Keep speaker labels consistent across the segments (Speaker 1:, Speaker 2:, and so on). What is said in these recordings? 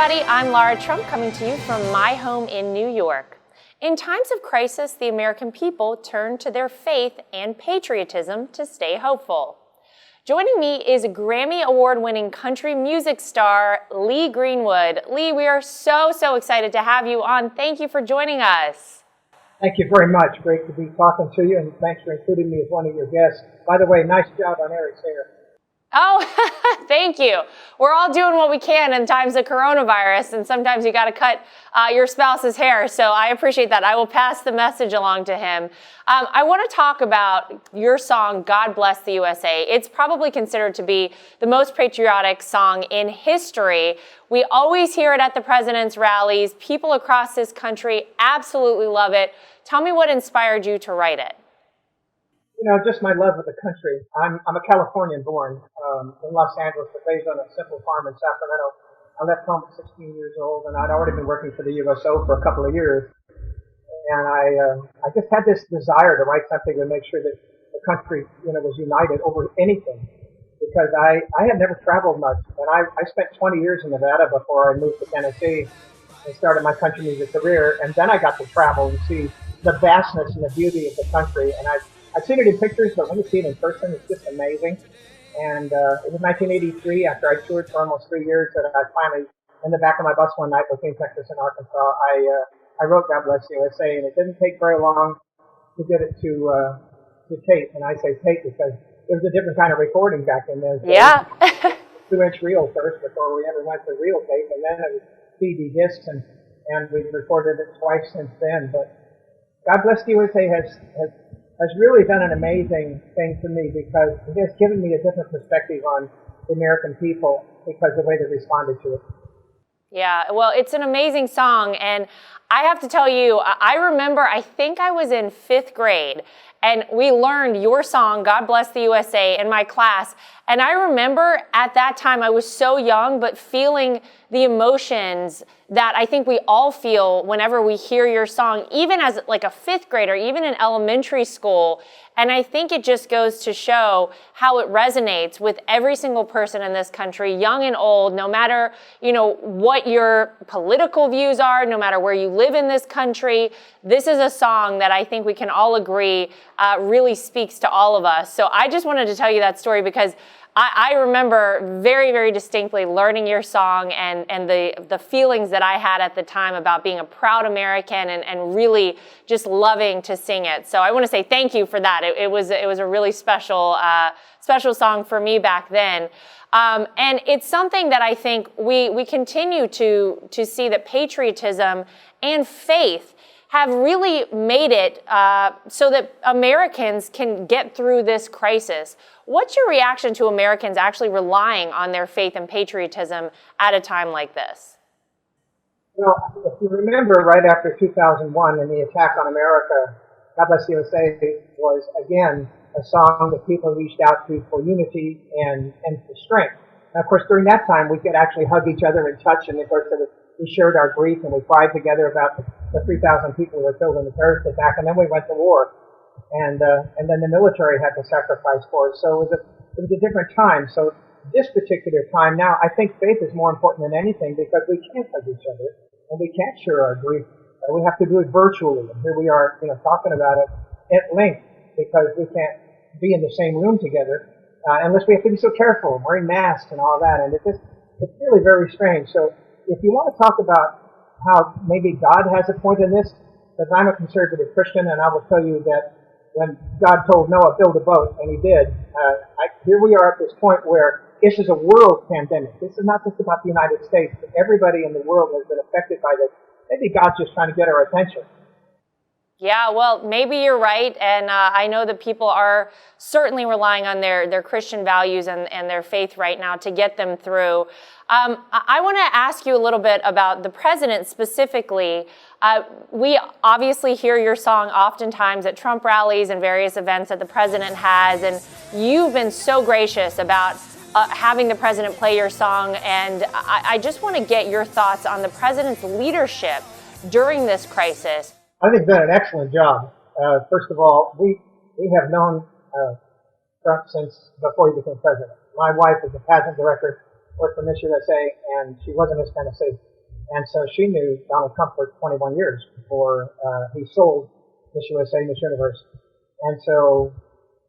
Speaker 1: everybody, I'm Laura Trump coming to you from my home in New York. In times of crisis, the American people turn to their faith and patriotism to stay hopeful. Joining me is Grammy Award-winning country music star Lee Greenwood. Lee, we are so excited to have you on. Thank you for joining us.
Speaker 2: Thank you very much. Great to be talking to you, and thanks for including me as one of your guests. By the way, nice job on Eric's hair.
Speaker 1: Oh, thank you. We're all doing what we can in times of coronavirus, and sometimes you got to cut your spouse's hair, so I appreciate that. I will pass the message along to him. I want to talk about your song, God Bless the USA. It's probably considered to be the most patriotic song in history. We always hear it at the president's rallies. People across this country absolutely love it. Tell me what inspired you to write it.
Speaker 2: You know, just my love of the country. I'm a Californian born in Los Angeles, but raised on a simple farm in Sacramento. I left home at 16 years old, and I'd already been working for the USO for a couple of years. And I just had this desire to write something to make sure that the country, was united over anything. Because I had never traveled much, and I spent 20 years in Nevada before I moved to Tennessee and started my country music career. And then I got to travel and see the vastness and the beauty of the country. And I've seen it in pictures, but when you see it in person, it's just amazing. And it was 1983, after I toured for almost 3 years, that I finally, in the back of my bus one night between Texas and Arkansas, I wrote God Bless the USA, and it didn't take very long to get it to tape. And I say tape because it was a different kind of recording back in those days.
Speaker 1: Yeah.
Speaker 2: 2-inch reel first before we ever went to reel tape, and then it was CD discs, and we've recorded it twice since then. But God Bless the USA has really done an amazing thing for me because it has given me a different perspective on the American people because of the way they responded to it.
Speaker 1: Yeah, well, it's an amazing song, and I have to tell you, I remember, I think I was in 5th grade, and we learned your song, God Bless the USA, in my class. And I remember at that time, I was so young, but feeling the emotions that I think we all feel whenever we hear your song, even as like a 5th grader, even in elementary school. And I think it just goes to show how it resonates with every single person in this country, young and old, no matter, what your political views are, no matter where you live in this country. This is a song that I think we can all agree really speaks to all of us. So I just wanted to tell you that story because I remember very distinctly learning your song and the feelings that I had at the time about being a proud American and really just loving to sing it. So I want to say thank you for that. It was a really special song for me back then. And it's something that I think we continue to see that patriotism and faith have really made it so that Americans can get through this crisis. What's your reaction to Americans actually relying on their faith and patriotism at a time like this?
Speaker 2: Well, if you remember right after 2001 and the attack on America, God Bless the USA was, again, a song that people reached out to for unity and for strength. And of course, during that time, we could actually hug each other and touch, and of course, we shared our grief and we cried together about the 3,000 people who were killed in the terrorist attack, and then we went to war. And then the military had to sacrifice for us. So it was a different time. So this particular time now, I think faith is more important than anything because we can't hug each other and we can't share our grief. We have to do it virtually. And here we are, talking about it at length because we can't be in the same room together unless we have to be so careful, wearing masks and all that. And it's really very strange. So if you want to talk about how maybe God has a point in this, because I'm a conservative Christian, and I will tell you that when God told Noah, build a boat, and he did, here we are at this point where this is a world pandemic. This is not just about the United States, but everybody in the world has been affected by this. Maybe God's just trying to get our attention.
Speaker 1: Yeah, well, maybe you're right, and I know that people are certainly relying on their Christian values and their faith right now to get them through. I want to ask you a little bit about the president specifically. We obviously hear your song oftentimes at Trump rallies and various events that the president has, and you've been so gracious about having the president play your song, and I just want to get your thoughts on the president's leadership during this crisis.
Speaker 2: I think he's done an excellent job. First of all, we have known Trump since before he became president. My wife is a pageant director, worked for Miss USA, and she wasn't his kind of And so she knew Donald Trump for 21 years before he sold Miss USA, Miss Universe. And so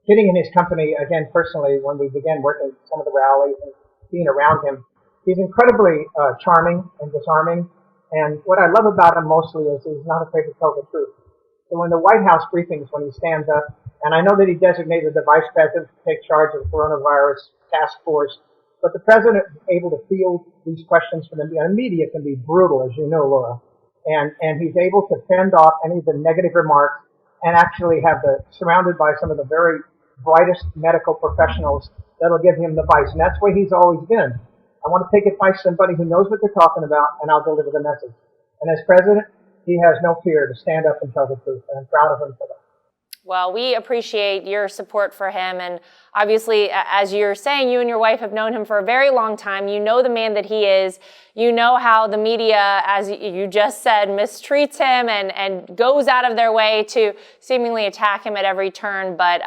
Speaker 2: getting in his company, again, personally, when we began working some of the rallies and being around him, he's incredibly charming and disarming. And what I love about him mostly is he's not afraid to tell the truth. So in the White House briefings, when he stands up, and I know that he designated the vice president to take charge of the coronavirus task force, but the president is able to field these questions from the media. The media can be brutal, as you know, Laura. And he's able to fend off any of the negative remarks and actually have surrounded by some of the very brightest medical professionals that'll give him the advice. And that's where he's always been. I want to take advice from somebody who knows what they're talking about, and I'll deliver the message. And as president, he has no fear to stand up and tell the truth, and I'm proud of him for that.
Speaker 1: Well, we appreciate your support for him. And obviously, as you're saying, you and your wife have known him for a very long time. You know the man that he is. You know how the media, as you just said, mistreats him and goes out of their way to seemingly attack him at every turn. But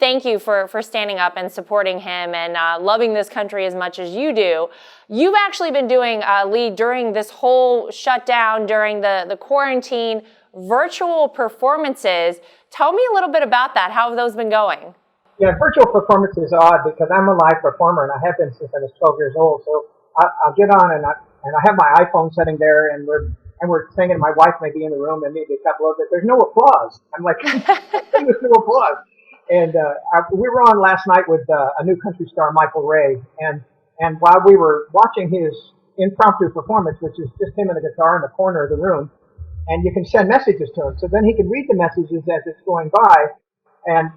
Speaker 1: thank you for standing up and supporting him and loving this country as much as you do. You've actually been doing, Lee, during this whole shutdown, during the quarantine, virtual performances. Tell me a little bit about that. How have those been going?
Speaker 2: Yeah, virtual performance is odd because I'm a live performer and I have been since I was 12 years old. So I'll get on and I have my iPhone sitting there and we're singing. My wife may be in the room and maybe a couple of it. There's no applause. I'm like, there's no applause. And we were on last night with a new country star, Michael Ray, and while we were watching his impromptu performance, which is just him and a guitar in the corner of the room, and you can send messages to him. So then he can read the messages as it's going by and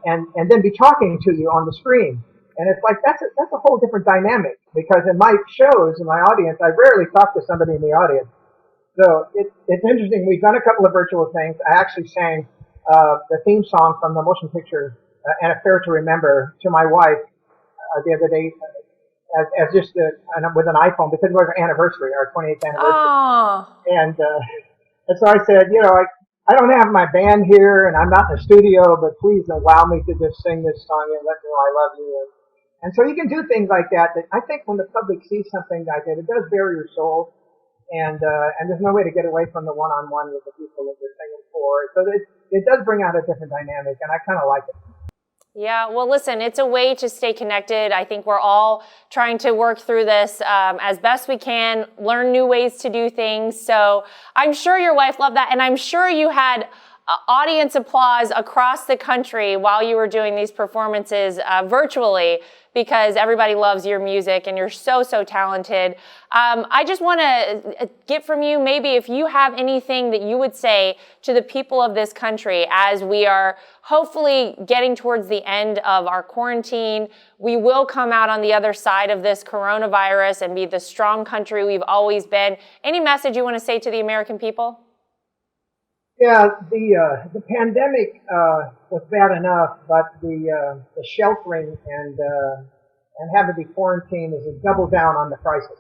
Speaker 2: then be talking to you on the screen. And it's like, that's a whole different dynamic because in my shows, in my audience, I rarely talk to somebody in the audience. So it's interesting. We've done a couple of virtual things. I actually sang the theme song from the motion picture And Affair to Remember to my wife the other day as just with an iPhone because it was our anniversary, our 28th anniversary.
Speaker 1: Oh.
Speaker 2: And so I said, I don't have my band here and I'm not in the studio, but please allow me to just sing this song and let me know I love you. And so you can do things like that I think when the public sees something like that, it does bare your soul. And there's no way to get away from the one-on-one with the people that you're singing for. So it does bring out a different dynamic, and I kind of like it.
Speaker 1: Yeah, well, listen, it's a way to stay connected. I think we're all trying to work through this as best we can, learn new ways to do things. So I'm sure your wife loved that. And I'm sure you had audience applause across the country while you were doing these performances virtually because everybody loves your music and you're so talented. I just want to get from you, maybe if you have anything that you would say to the people of this country as we are hopefully getting towards the end of our quarantine. We will come out on the other side of this coronavirus and be the strong country we've always been. Any message you want to say to the American people?
Speaker 2: Yeah, the pandemic was bad enough, but the sheltering and having to be quarantined is a double down on the crisis.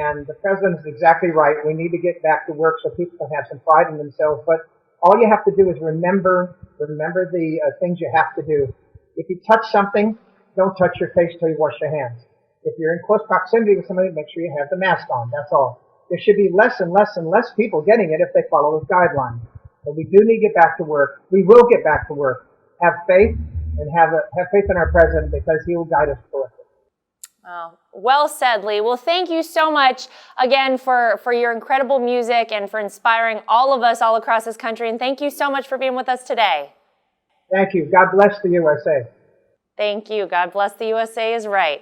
Speaker 2: And the president is exactly right. We need to get back to work so people can have some pride in themselves. But all you have to do is remember the things you have to do. If you touch something, don't touch your face till you wash your hands. If you're in close proximity with somebody, make sure you have the mask on. That's all. There should be less and less and less people getting it if they follow those guidelines. But we do need to get back to work. We will get back to work. Have faith and have faith in our president because he will guide us correctly.
Speaker 1: Oh, well said, Lee. Well, thank you so much again for your incredible music and for inspiring all of us all across this country. And thank you so much for being with us today.
Speaker 2: Thank you. God bless the USA.
Speaker 1: Thank you. God bless the USA is right.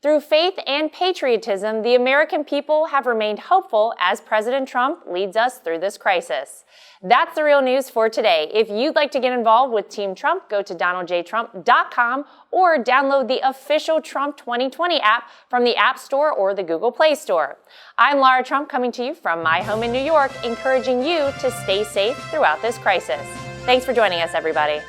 Speaker 1: Through faith and patriotism, the American people have remained hopeful as President Trump leads us through this crisis. That's the real news for today. If you'd like to get involved with Team Trump, go to donaldjtrump.com or download the official Trump 2020 app from the App Store or the Google Play Store. I'm Lara Trump coming to you from my home in New York, encouraging you to stay safe throughout this crisis. Thanks for joining us, everybody.